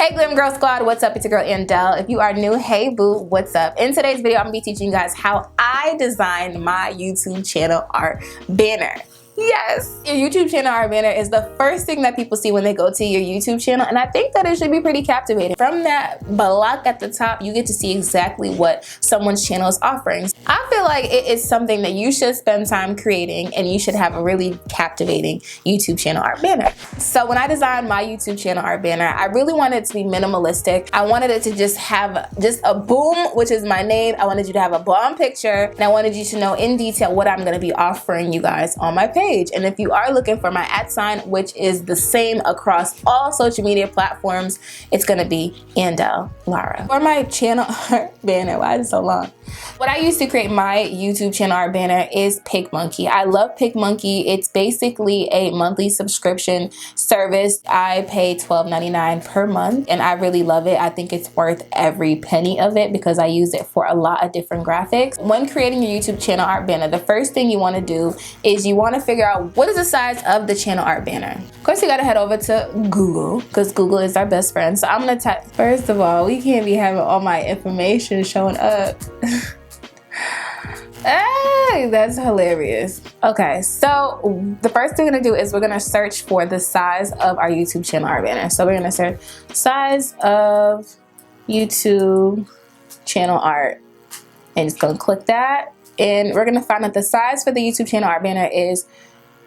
Hey Glam Girl Squad, what's up? It's your girl Andell. If you are new, hey boo, what's up? In today's video, I'm gonna be teaching you guys how I designed my YouTube channel art banner. Yes, your YouTube channel art banner is the first thing that people see when they go to your YouTube channel, and I think that it should be pretty captivating. From that block at the top, you get to see exactly what someone's channel is offering. I feel like it is something that you should spend time creating, and you should have a really captivating YouTube channel art banner. So when I designed my YouTube channel art banner, I really wanted it to be minimalistic. I wanted it to just have just a boom, which is my name. I wanted you to have a bomb picture, and I wanted you to know in detail what I'm gonna be offering you guys on my page. And if you are looking for my @sign, which is the same across all social media platforms, it's gonna be Andell Lara. For my channel art banner, why is it so long? What I use to create my YouTube channel art banner is PicMonkey. I love PicMonkey. It's basically a monthly subscription service. I pay $12.99 per month, and I really love it. I think it's worth every penny of it because I use it for a lot of different graphics. When creating your YouTube channel art banner, the first thing you want to do is you want to figure out what is the size of the channel art banner. Of course, you got to head over to Google because Google is our best friend. So I'm going to type, first of all, we can't be having all my information showing up. Hey, that's hilarious. Okay, so the first thing we're gonna do is we're gonna search for the size of our YouTube channel art banner. So we're gonna search size of YouTube channel art, and just gonna click that, and we're gonna find that the size for the YouTube channel art banner is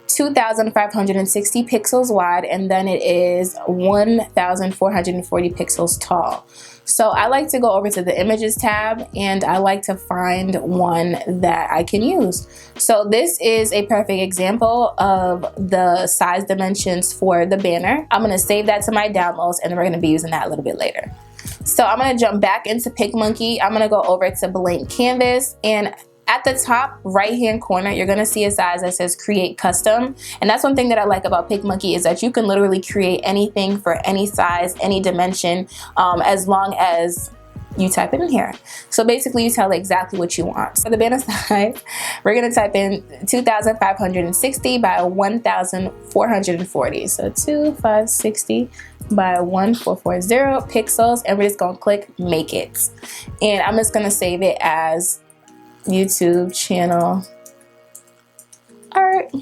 2,560 pixels wide, and then it is 1,440 pixels tall. So I like to go over to the images tab, and I like to find one that I can use. So this is a perfect example of the size dimensions for the banner. I'm gonna save that to my downloads, and we're gonna be using that a little bit later. So I'm gonna jump back into PicMonkey. I'm gonna go over to blank canvas, and at the top right hand corner, you're gonna see a size that says create custom. And that's one thing that I like about PicMonkey is that you can literally create anything for any size, any dimension, as long as you type it in here. So basically you tell it exactly what you want. So the banner size, we're gonna type in 2,560 by 1,440. So 2,560 by 1,440 pixels, and we're just gonna click make it. And I'm just gonna save it as YouTube channel art.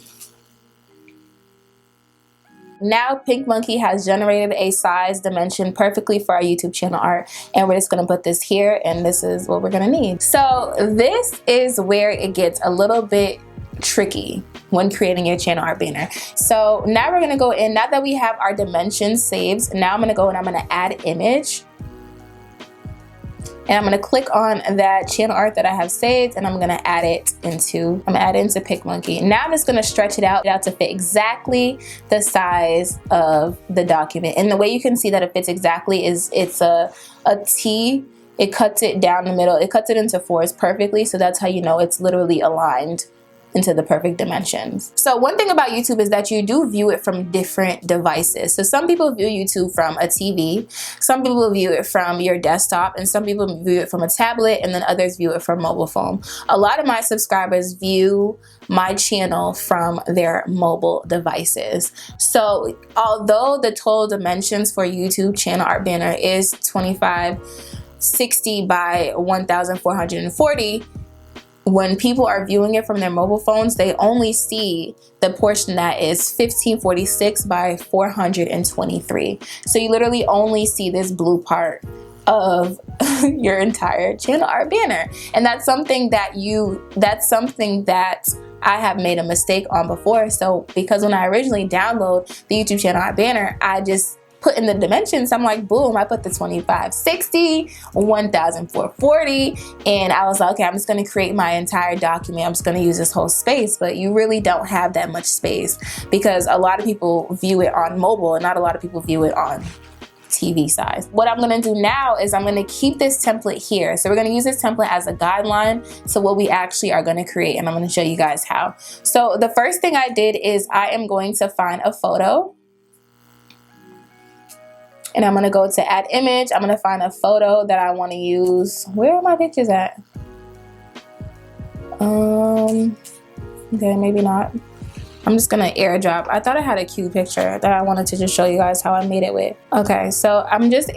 Now PicMonkey has generated a size dimension perfectly for our YouTube channel art, and we're just gonna put this here, and this is what we're gonna need. So this is where it gets a little bit tricky when creating your channel art banner. So now we're gonna go in, now that we have our dimensions saved, now I'm gonna go and I'm gonna add image. And I'm gonna click on that channel art that I have saved, and I'm gonna add it into PicMonkey. Now I'm just gonna stretch it out to fit exactly the size of the document. And the way you can see that it fits exactly is it's a T. It cuts it down the middle. It cuts it into fours perfectly, so that's how you know it's literally aligned into the perfect dimensions. So one thing about YouTube is that you do view it from different devices. So some people view YouTube from a TV, some people view it from your desktop, and some people view it from a tablet, and then others view it from mobile phone. A lot of my subscribers view my channel from their mobile devices. So although the total dimensions for YouTube channel art banner is 2,560 by 1,440, when people are viewing it from their mobile phones, they only see the portion that is 1,546 by 423. So you literally only see this blue part of your entire channel art banner. And that's something that I have made a mistake on before. So because when I originally download the YouTube channel art banner, I just put in the dimensions. I'm like, boom, I put the 2,560, 1,440, and I was like, okay, I'm just gonna create my entire document. I'm just gonna use this whole space, but you really don't have that much space because a lot of people view it on mobile and not a lot of people view it on TV size. What I'm gonna do now is I'm gonna keep this template here. So we're gonna use this template as a guideline to what we actually are gonna create, and I'm gonna show you guys how. So the first thing I did is I am going to find a photo, and I'm gonna go to add image. I'm gonna find a photo that I wanna use. Where are my pictures at? Okay, maybe not. I'm just gonna airdrop. I thought I had a cute picture that I wanted to just show you guys how I made it with. Okay, so I'm just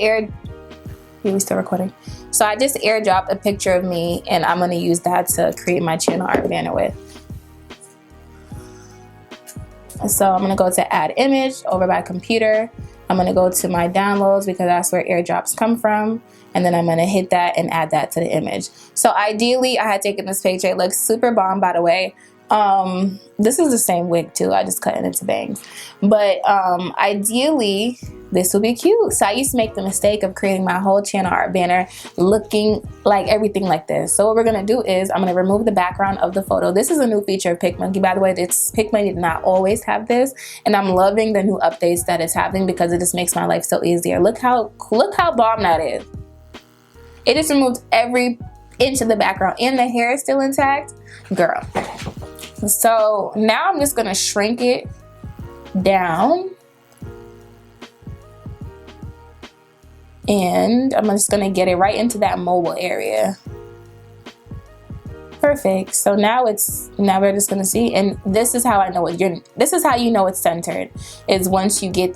we still recording. So I just airdropped a picture of me, and I'm gonna use that to create my channel art banner with. So I'm gonna go to add image over by computer. I'm gonna go to my downloads because that's where airdrops come from. And then I'm gonna hit that and add that to the image. So ideally, I had taken this picture. It looks super bomb, by the way. This is the same wig too. I just cut it into bangs. But ideally, this will be cute. So I used to make the mistake of creating my whole channel art banner looking like everything like this. So what we're gonna do is I'm gonna remove the background of the photo. This is a new feature of PicMonkey, by the way. PicMonkey did not always have this, and I'm loving the new updates that it's having because it just makes my life so easier. Look how bomb that is. It just removed every inch of the background, and the hair is still intact, girl. So now I'm just gonna shrink it down, and I'm just gonna get it right into that mobile area. Perfect. So now we're just gonna see, and this is how I know this is how you know it's centered, is once you get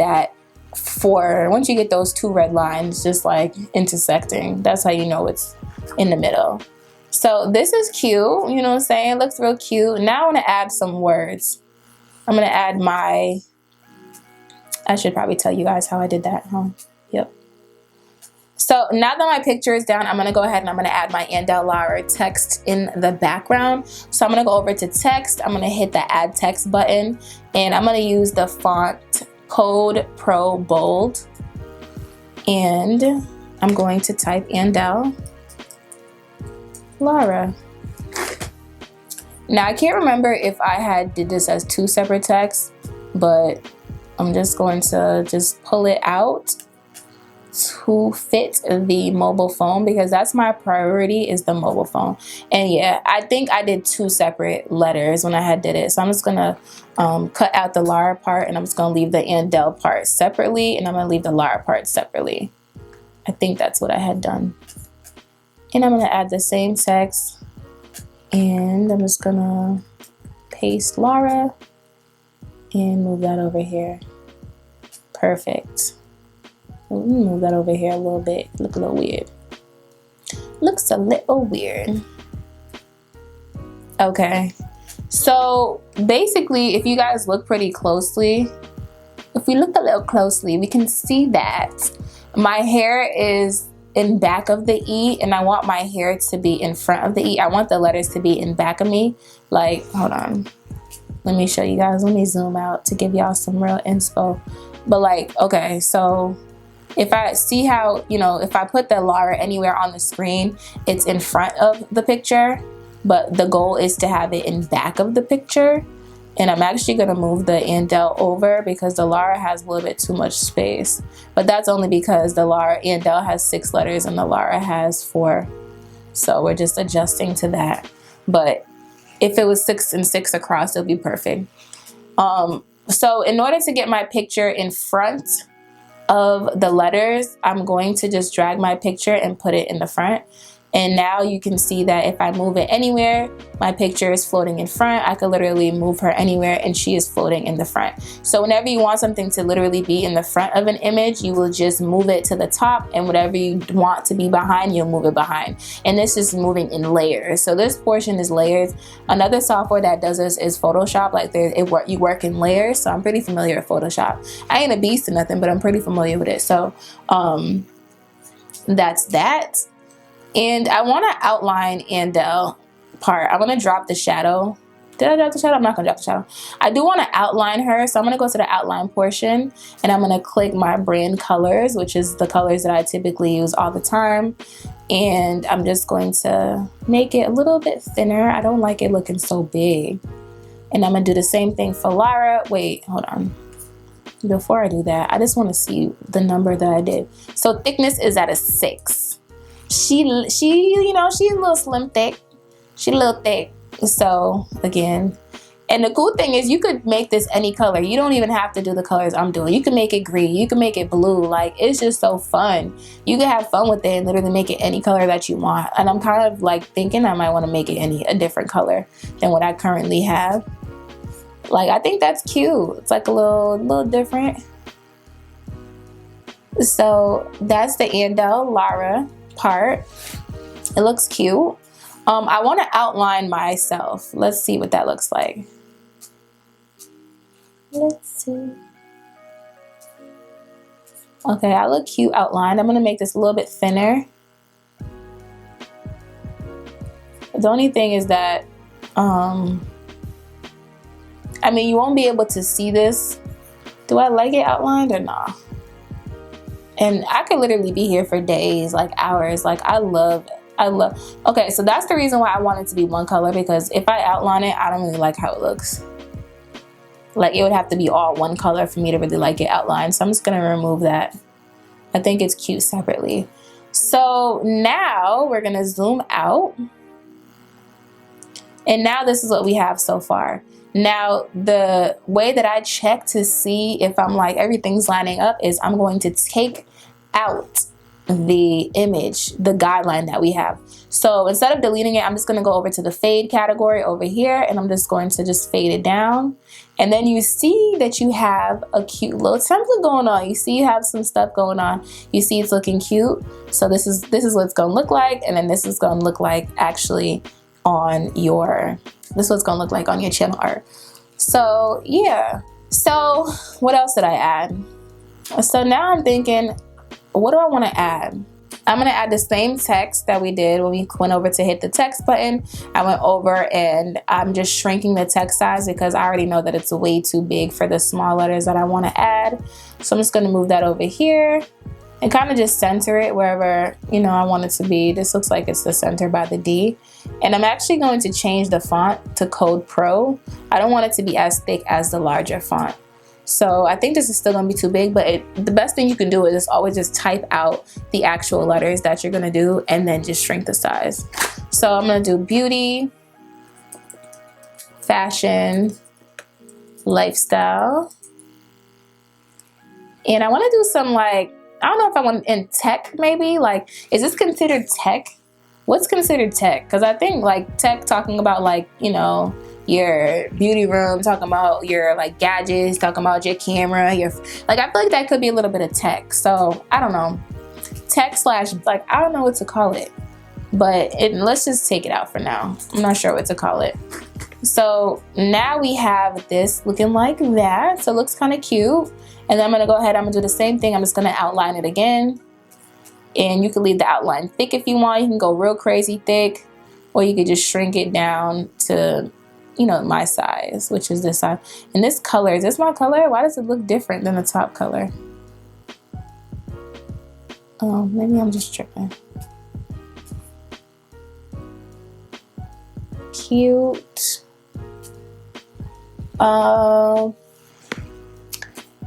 those two red lines just like intersecting. That's how you know it's in the middle. So this is cute, you know what I'm saying? It looks real cute. Now I want to add some words. I'm going to add I should probably tell you guys how I did that, huh? Yep. So now that my picture is down, I'm going to go ahead and I'm going to add my Andel Lara text in the background. So I'm going to go over to text. I'm going to hit the add text button, and I'm going to use the font Code Pro Bold, and I'm going to type Andel Lara. Now I can't remember if I did this as two separate texts, but I'm just going to pull it out to fit the mobile phone because that's my priority, is the mobile phone. And yeah, I think I did two separate letters when I did it. So I'm just gonna cut out the Lara part, and I'm just gonna leave the Andel part separately, and I'm gonna leave the Lara part separately. I think that's what I had done. And I'm gonna add the same text, and I'm just gonna paste Lara and move that over here. Perfect. Move that over here a little bit. Look a little weird. Looks a little weird. Okay. So basically, if you guys look pretty closely, if we look a little closely, we can see that my hair is in back of the E, and I want my hair to be in front of the E. I want the letters to be in back of me. Like, hold on. Let me show you guys. Let me zoom out to give y'all some real inspo. But like, okay, so if I see how, you know, if I put the Lara anywhere on the screen, it's in front of the picture, but the goal is to have it in back of the picture. And I'm actually gonna move the Andel over because the Lara has a little bit too much space. But that's only because the Andel has 6 letters and the Lara has 4. So we're just adjusting to that. But if it was 6 and 6 across, it'll be perfect. So in order to get my picture in front of the letters, I'm going to just drag my picture and put it in the front. And now you can see that if I move it anywhere, my picture is floating in front. I could literally move her anywhere and she is floating in the front. So whenever you want something to literally be in the front of an image, you will just move it to the top, and whatever you want to be behind, you'll move it behind. And this is moving in layers. So this portion is layers. Another software that does this is Photoshop. Like you work in layers. So I'm pretty familiar with Photoshop. I ain't a beast or nothing, but I'm pretty familiar with it. So that's that. And I want to outline Andel part. I want to drop the shadow. Did I drop the shadow? I'm not going to drop the shadow. I do want to outline her. So I'm going to go to the outline portion, and I'm going to click my brand colors, which is the colors that I typically use all the time. And I'm just going to make it a little bit thinner. I don't like it looking so big. And I'm going to do the same thing for Lara. Wait, hold on. Before I do that, I just want to see the number that I did. So thickness is at a 6. She you know, she's a little slim thick. She's a little thick. So again, and the cool thing is you could make this any color. You don't even have to do the colors I'm doing. You can make it green. You can make it blue. Like, it's just so fun. You can have fun with it and literally make it any color that you want. And I'm kind of like thinking I might want to make it a different color than what I currently have. Like, I think that's cute. It's like a little different. So that's the Andel Lara part. It looks cute. I want to outline myself. Let's see what that looks like. Let's see. Okay, I look cute outlined. I'm going to make this a little bit thinner. The only thing is that, I mean, you won't be able to see this. Do I like it outlined or not? And I could literally be here for days, like hours. Like, I love. Okay, so that's the reason why I want it to be one color, because if I outline it, I don't really like how it looks. Like, it would have to be all one color for me to really like it outlined. So I'm just gonna remove that. I think it's cute separately. So now we're gonna zoom out. And now this is what we have so far. Now, the way that I check to see if I'm like everything's lining up is I'm going to take out the image, the guideline that we have. So instead of deleting it, I'm just going to go over to the fade category over here, and I'm just going to just fade it down. And then you see that you have a cute little template going on. You see you have some stuff going on. You see it's looking cute. So this is what it's going to look like, and then this is going to look like actually on your, this is what it's going to look like on your channel art. So yeah. So what else did I add? So now I'm thinking, what do I want to add? I'm going to add the same text that we did when we went over to hit the text button. I went over and I'm just shrinking the text size because I already know that it's way too big for the small letters that I want to add. So I'm just going to move that over here and kind of just center it wherever, you know, I want it to be. This looks like it's the center by the D. And I'm actually going to change the font to Code Pro. I don't want it to be as thick as the larger font. So I think this is still gonna be too big, but the best thing you can do is always just type out the actual letters that you're gonna do and then just shrink the size. So I'm gonna do beauty, fashion, lifestyle. And I wanna do some like, I don't know if I want in tech maybe, like, is this considered tech? What's considered tech? Because I think like tech talking about like, you know, your beauty room, talking about your like gadgets, talking about your camera, your, like, I feel like that could be a little bit of tech. So I don't know, tech slash, like, I don't know what to call it, but let's just take it out for now. I'm not sure what to call it. So now we have this looking like that. So it looks kind of cute. And then I'm gonna go ahead, I'm gonna do the same thing. I'm just gonna outline it again. And you can leave the outline thick if you want. You can go real crazy thick, or you could just shrink it down to, you know, my size, which is this size. And this color, is this my color? Why does it look different than the top color? Oh, maybe I'm just tripping. Cute.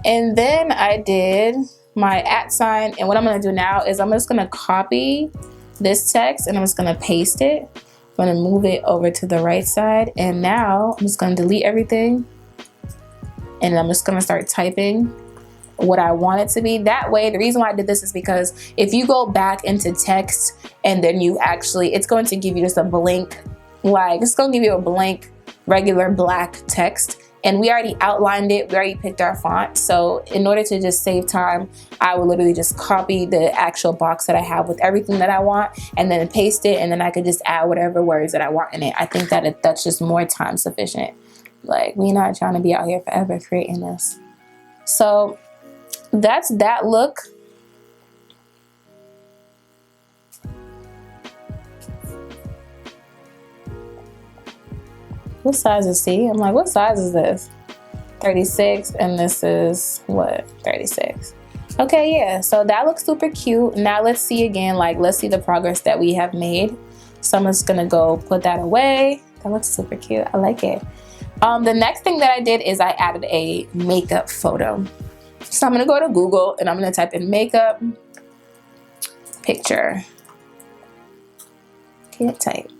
And then I did my @sign, and what I'm gonna do now is I'm just gonna copy this text and I'm just gonna paste it. I'm gonna move it over to the right side, and now I'm just gonna delete everything, and I'm just gonna start typing what I want it to be. That way, the reason why I did this is because if you go back into text and then you actually, it's going to give you just a blank, like, it's gonna give you a blank regular black text. And we already outlined it, we already picked our font. So in order to just save time, I would literally just copy the actual box that I have with everything that I want and then paste it, and then I could just add whatever words that I want in it. I think that that's just more time sufficient. Like, we're not trying to be out here forever creating this. So that's that look. What size is C? I'm like, what size is this? 36, and this is what? 36. Okay, yeah, so that looks super cute. Now let's see again, like, let's see the progress that we have made. So I'm just gonna go put that away. That looks super cute, I like it. The next thing that I did is I added a makeup photo. So I'm gonna go to Google and I'm gonna type in makeup picture. Can't type.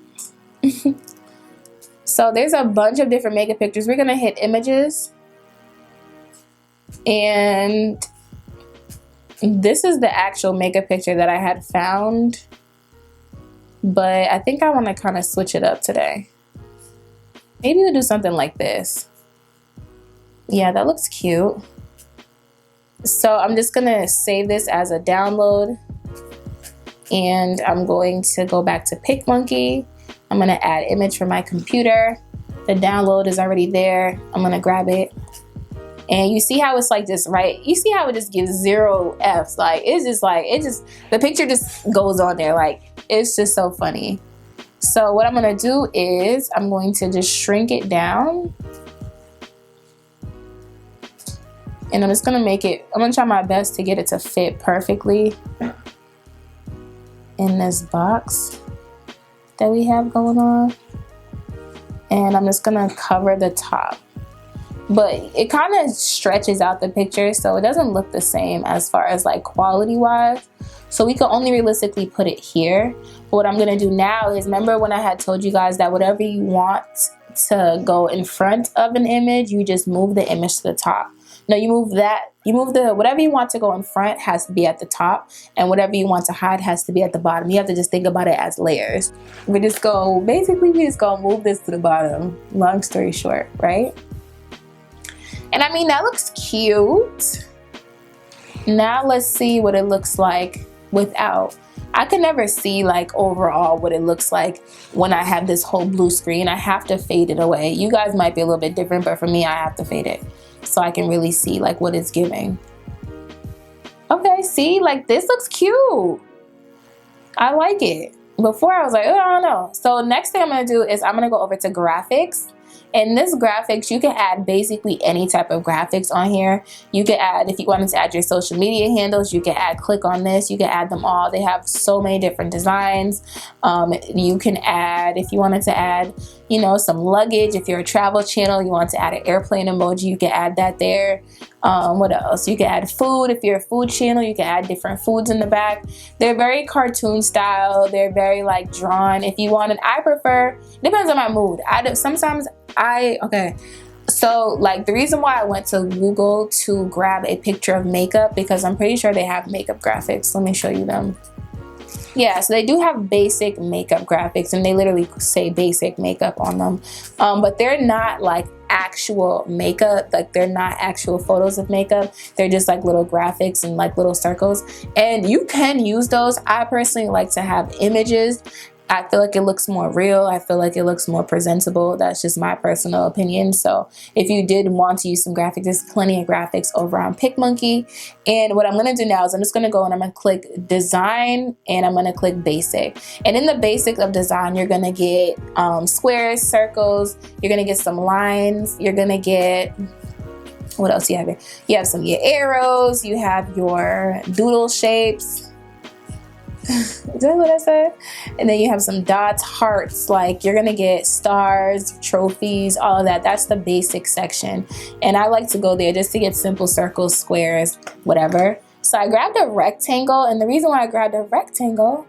So there's a bunch of different makeup pictures. We're gonna hit images, and this is the actual makeup picture that I had found, but I think I want to kind of switch it up today. Maybe we'll do something like this. Yeah, that looks cute. So I'm just gonna save this as a download, and I'm going to go back to PicMonkey. I'm gonna add image from my computer. The download is already there. I'm gonna grab it. And you see how it's like just right, you see how it just gives 0 Fs. Like it's just like, the picture just goes on there. Like it's just so funny. So what I'm gonna do is I'm going to just shrink it down. And I'm just gonna make it, I'm gonna try my best to get it to fit perfectly in this box that we have going on. And I'm just gonna cover the top. But it kind of stretches out the picture, so it doesn't look the same as far as like quality wise. So we can only realistically put it here. But what I'm gonna do now is, remember when I had told you guys that whatever you want to go in front of an image, you just move the image to the top. No, you move whatever you want to go in front has to be at the top, and whatever you want to hide has to be at the bottom. You have to just think about it as layers. We just go move this to the bottom, long story short, right? And I mean, that looks cute. Now let's see what it looks like without. I can never see like overall what it looks like when I have this whole blue screen. I have to fade it away. You guys might be a little bit different, but for me, I have to fade it so I can really see like what it's giving. Okay, see, like this looks cute. I like it. Before I was like, oh, I don't know. So next thing I'm gonna do is I'm gonna go over to graphics. In this graphics, you can add basically any type of graphics on here. You can add, if you wanted to add your social media handles, you can add, click on this, you can add them all. They have so many different designs. You can add, if you wanted to add, you know, some luggage. If you're a travel channel, you want to add an airplane emoji, you can add that there. What else? You can add food. If you're a food channel, you can add different foods in the back. They're very cartoon style. They're very like drawn. If you wanted, I prefer, depends on my mood. Okay. So like the reason why I went to Google to grab a picture of makeup, because I'm pretty sure they have makeup graphics. Let me show you them. Yeah, so they do have basic makeup graphics, and they literally say basic makeup on them. But they're not like actual makeup, like they're not actual photos of makeup. They're just like little graphics and like little circles. And you can use those. I personally like to have images. I feel like it looks more real. I feel like it looks more presentable. That's just my personal opinion. So if you did want to use some graphics, there's plenty of graphics over on PicMonkey. And what I'm going to do now is I'm just going to go and I'm going to click design, and I'm going to click basic. And in the basics of design, you're going to get squares, circles. You're going to get some lines. You're going to get, what else you have here? You have some your arrows. You have your doodle shapes. Is that what I said? And then you have some dots, hearts, like you're gonna get stars, trophies, all of that. That's the basic section. And I like to go there just to get simple circles, squares, whatever. So I grabbed a rectangle, and the reason why I grabbed a rectangle,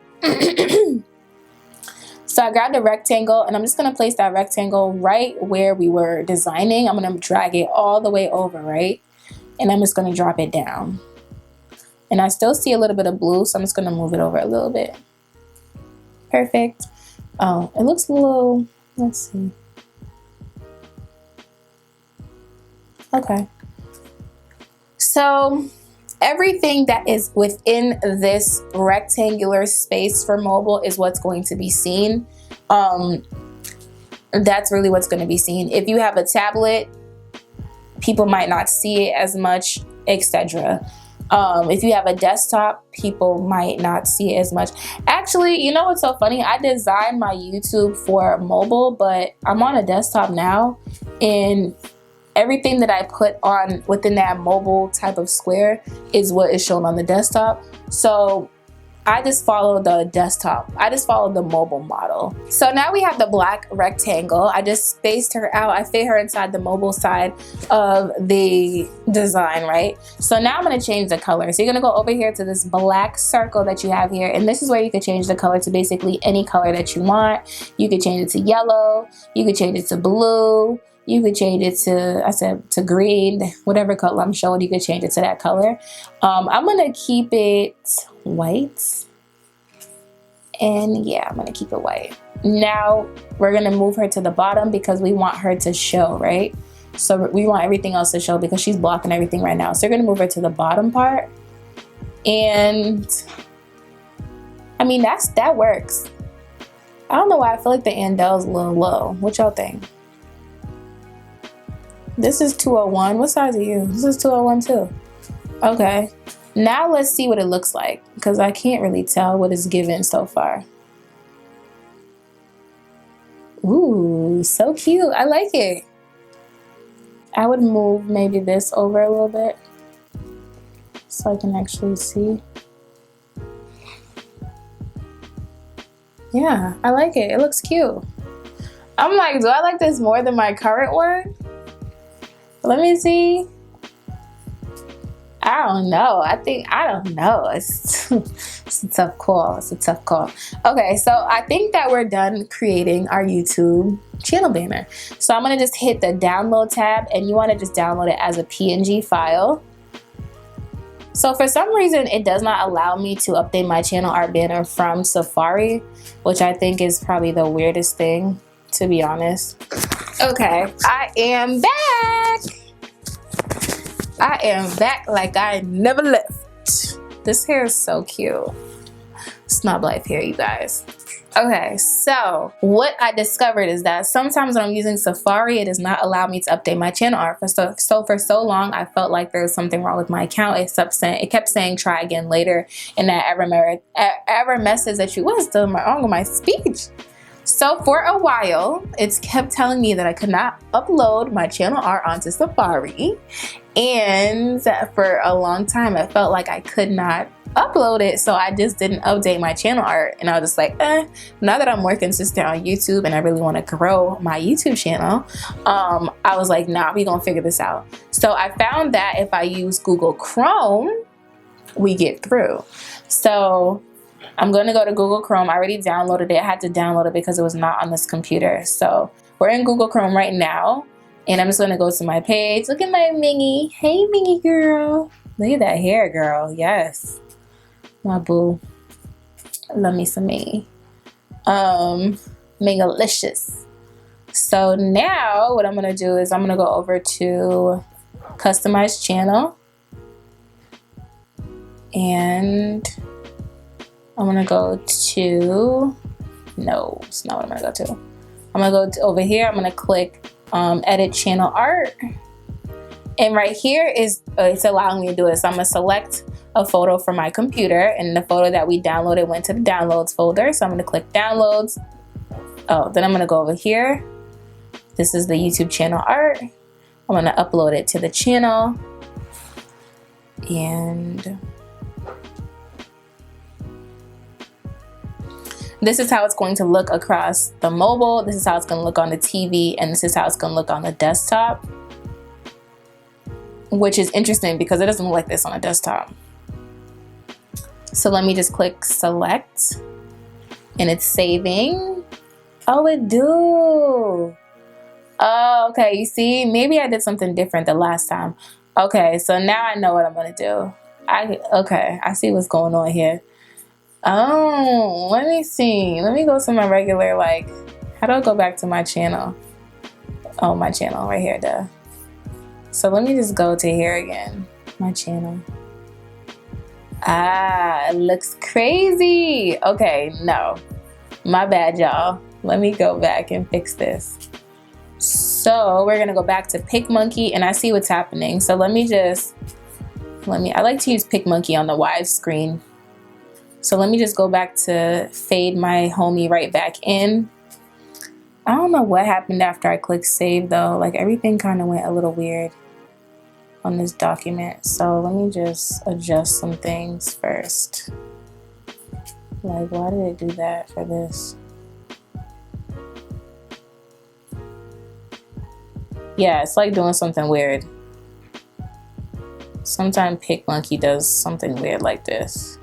so I grabbed a rectangle, and I'm just gonna place that rectangle right where we were designing. I'm gonna drag it all the way over, right? And I'm just gonna drop it down. And I still see a little bit of blue, so I'm just gonna move it over a little bit. Perfect. Oh, it looks a little, let's see. Okay. So everything that is within this rectangular space for mobile is what's going to be seen. That's really what's gonna be seen. If you have a tablet, people might not see it as much, etc. If you have a desktop, people might not see it as much. Actually, you know what's so funny? I designed my YouTube for mobile, but I'm on a desktop now, and everything that I put on within that mobile type of square is what is shown on the desktop. So I just follow the desktop. I just follow the mobile model. So now we have the black rectangle. I just spaced her out. I fit her inside the mobile side of the design, right? So now I'm gonna change the color. So you're gonna go over here to this black circle that you have here, and this is where you can change the color to basically any color that you want. You could change it to yellow, you could change it to blue, you could change it to green, whatever color I'm showing, you could change it to that color. I'm gonna keep it white. And yeah, I'm gonna keep it white. Now we're gonna move her to the bottom because we want her to show, right? So we want everything else to show because she's blocking everything right now. So we're gonna move her to the bottom part. And I mean, that works. I don't know why I feel like the Andel's a little low. What y'all think? This is 201. What size are you? This is 201 too. Okay. Now let's see what it looks like because I can't really tell what it's given so far. Ooh, so cute. I like it. I would move maybe this over a little bit so I can actually see. Yeah, I like it. It looks cute. I'm like, do I like this more than my current one? Let me see. I don't know. I don't know. It's a tough call. It's a tough call. Okay, so I think that we're done creating our YouTube channel banner. So I'm gonna just hit the download tab, and you wanna just download it as a PNG file. So for some reason, it does not allow me to update my channel art banner from Safari, which I think is probably the weirdest thing, to be honest. Okay, I am back. I am back like I never left. This hair is so cute. Snob life hair, you guys. Okay, so what I discovered is that sometimes when I'm using Safari, it does not allow me to update my channel art. So for so long, I felt like there was something wrong with my account. It kept saying try again later, and that error message that you was still wrong with my speech. So for a while, it's kept telling me that I could not upload my channel art onto Safari. And for a long time, it felt like I could not upload it. So I just didn't update my channel art. And I was just like, now that I'm more consistent on YouTube and I really want to grow my YouTube channel, I was like, nah, we gonna figure this out. So I found that if I use Google Chrome, we get through. So I'm going to go to Google Chrome. I already downloaded it. I had to download it because it was not on this computer. So we're in Google Chrome right now. And I'm just going to go to my page. Look at my Mingy. Hey, Mingy girl. Look at that hair, girl. Yes. My boo. Love me some Mingy. Mingalicious. So now what I'm going to do is I'm going to go over to Customize Channel. And I'm gonna go to, no, it's not what I'm gonna go to. I'm gonna go to over here, I'm gonna click edit channel art. And right here is, it's allowing me to do it. So I'm gonna select a photo from my computer, and the photo that we downloaded went to the downloads folder. So I'm gonna click downloads. Oh, then I'm gonna go over here. This is the YouTube channel art. I'm gonna upload it to the channel. And this is how it's going to look across the mobile. This is how it's going to look on the TV. And this is how it's going to look on the desktop. Which is interesting because it doesn't look like this on a desktop. So let me just click select. And it's saving. Oh, it do. Oh, okay. You see, maybe I did something different the last time. Okay, so now I know what I'm going to do. Okay, I see what's going on here. Oh, let me see. Let me go to my regular, like, how do I go back to my channel? Oh, my channel right here, duh. So let me just go to here again. My channel. Ah, it looks crazy. Okay, no. My bad, y'all. Let me go back and fix this. So we're gonna go back to PicMonkey, and I see what's happening. So I like to use PicMonkey on the wide screen. So let me just go back to fade my homie right back in. I don't know what happened after I clicked save though. Like everything kind of went a little weird on this document. So let me just adjust some things first. Like why did it do that for this? Yeah, it's like doing something weird. Sometimes PicMonkey does something weird like this.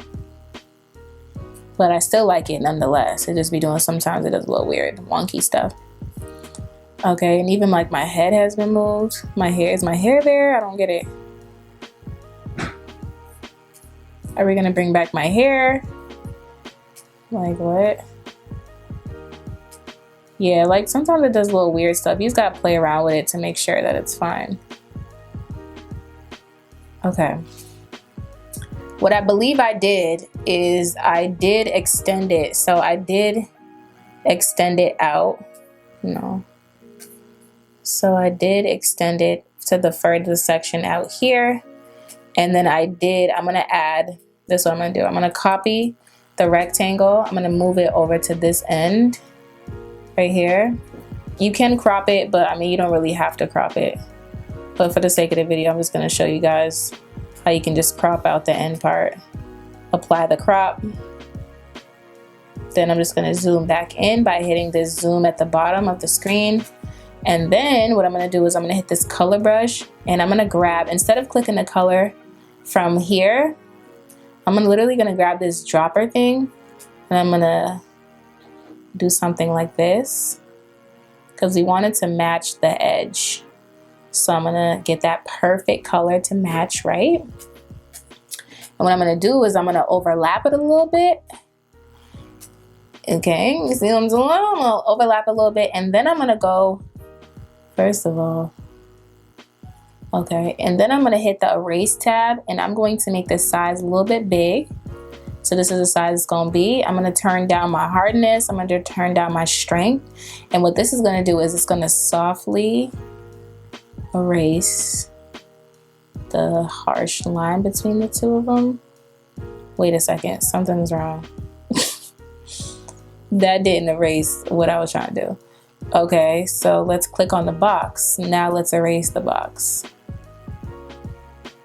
But I still like it nonetheless. It just be doing, sometimes it does a little weird, wonky stuff. Okay, and even like my head has been moved. My hair, is my hair there? I don't get it. Are we gonna bring back my hair? Like what? Yeah, like sometimes it does little weird stuff. You just gotta play around with it to make sure that it's fine. Okay. What I believe I did is I did extend it. So I did extend it out. No. So I did extend it to the furthest section out here. And then I'm gonna add, this is what I'm gonna do. I'm gonna copy the rectangle. I'm gonna move it over to this end right here. You can crop it, but I mean, you don't really have to crop it. But for the sake of the video, I'm just gonna show you guys how you can just crop out the end part. Apply the crop. Then I'm just gonna zoom back in by hitting this zoom at the bottom of the screen. And then what I'm gonna do is I'm gonna hit this color brush and I'm gonna grab, instead of clicking the color from here, I'm literally gonna grab this dropper thing and I'm gonna do something like this because we want it to match the edge. So I'm gonna get that perfect color to match, right? And what I'm gonna do is I'm gonna overlap it a little bit. Okay, you see what I'm doing? I'm gonna overlap a little bit and then I'm gonna go, first of all, okay, and then I'm gonna hit the erase tab and I'm going to make this size a little bit big. So this is the size it's gonna be. I'm gonna turn down my hardness. I'm gonna turn down my strength. And what this is gonna do is it's gonna softly erase the harsh line between the two of them. Wait a second, something's wrong. That didn't erase what I was trying to do. Okay, so let's click on the box. Now let's erase the box.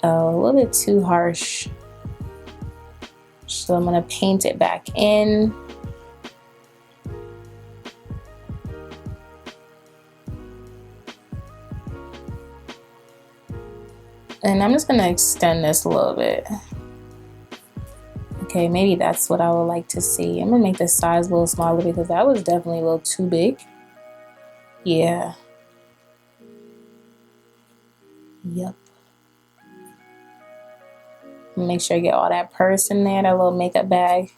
Oh, a little bit too harsh. So I'm gonna paint it back in. And I'm just gonna extend this a little bit. Okay, maybe that's what I would like to see. I'm gonna make this size a little smaller because that was definitely a little too big. Yeah. Yep. Make sure you get all that purse in there, that little makeup bag.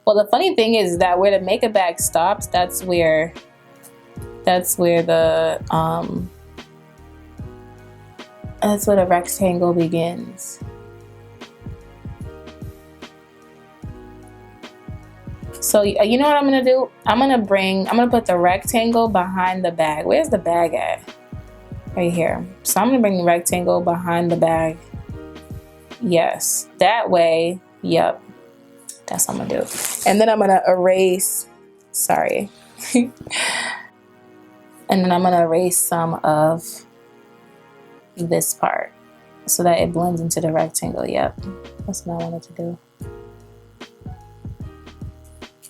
Well, the funny thing is that where the makeup bag stops, that's where the rectangle begins. So you know what I'm gonna do? I'm gonna put the rectangle behind the bag. Where's the bag at? Right here. So I'm gonna bring the rectangle behind the bag. Yes, that way, yep. That's what I'm gonna do. And then I'm gonna erase, sorry. And then I'm gonna erase some of this part so that it blends into the rectangle. Yep, that's what I wanted to do.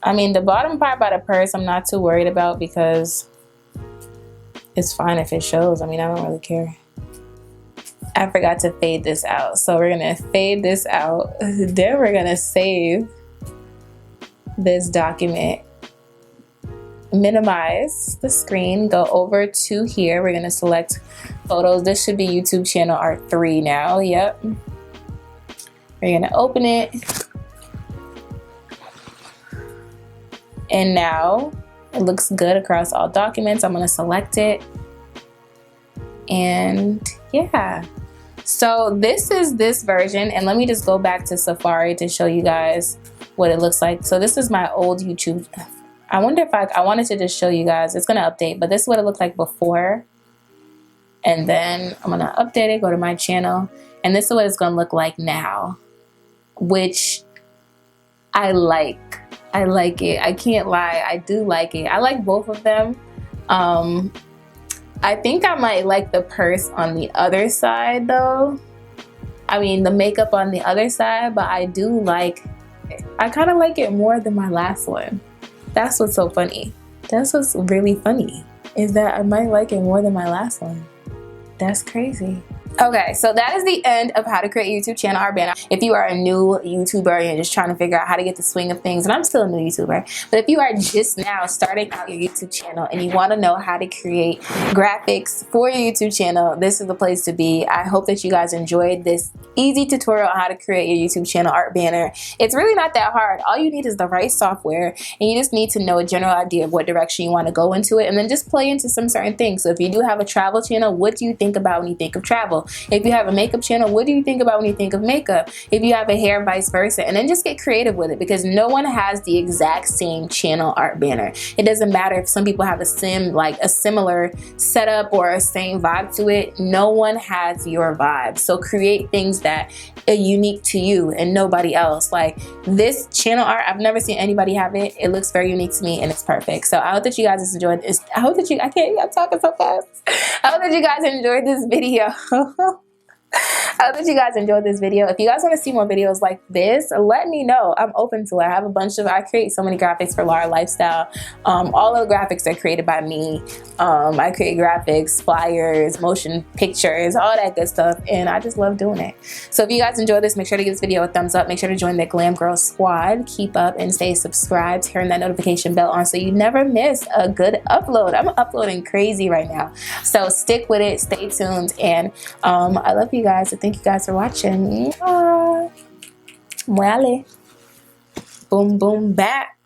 I mean, the bottom part by the purse, I'm not too worried about because it's fine if it shows. I mean, I don't really care. I forgot to fade this out. So we're gonna fade this out. Then we're gonna save this document. Minimize the screen, go over to here. We're gonna select photos. This should be YouTube channel art 3 now, yep. We're gonna open it. And now it looks good across all documents. I'm gonna select it. And yeah. So this is this version. And let me just go back to Safari to show you guys what it looks like. So this is my old YouTube. I wonder if I wanted to just show you guys. It's gonna update, but this is what it looked like before. And then I'm gonna update it, go to my channel. And this is what it's gonna look like now, which I like. I like it. I can't lie. I do like it. I like both of them. I think I might like the purse on the other side though. I mean, the makeup on the other side, but I do like, I kind of like it more than my last one. That's what's so funny. That's what's really funny, is that I might like it more than my last one. That's crazy. Okay, so that is the end of how to create a YouTube channel or banner. If you are a new YouTuber and you're just trying to figure out how to get the swing of things, and I'm still a new YouTuber, but if you are just now starting out your YouTube channel and you want to know how to create graphics for your YouTube channel, this is the place to be. I hope that you guys enjoyed this easy tutorial on how to create your YouTube channel art banner. It's really not that hard. All you need is the right software, and you just need to know a general idea of what direction you want to go into it, and then just play into some certain things. So if you do have a travel channel, what do you think about when you think of travel? If you have a makeup channel, what do you think about when you think of makeup? If you have a hair, vice versa. And then just get creative with it, because no one has the exact same channel art banner. It doesn't matter if some people have a similar setup or a same vibe to it. No one has your vibe. So create things that are unique to you and nobody else. Like this channel art, I've never seen anybody have it. It looks very unique to me and it's perfect. So I hope that you guys enjoyed this. I'm talking so fast. I hope that you guys enjoyed this video. I hope that you guys enjoyed this video. If you guys want to see more videos like this, let me know. I'm open to it. I have a bunch of, I create so many graphics for Lara Lifestyle. All of the graphics are created by me. I create graphics, flyers, motion pictures, all that good stuff, and I just love doing it. So if you guys enjoyed this, make sure to give this video a thumbs up. Make sure to join the Glam Girl Squad. Keep up and stay subscribed. Turn that notification bell on so you never miss a good upload. I'm uploading crazy right now. So stick with it. Stay tuned. And I love you guys. Thank you guys for watching. Mwah. Boom, boom, back.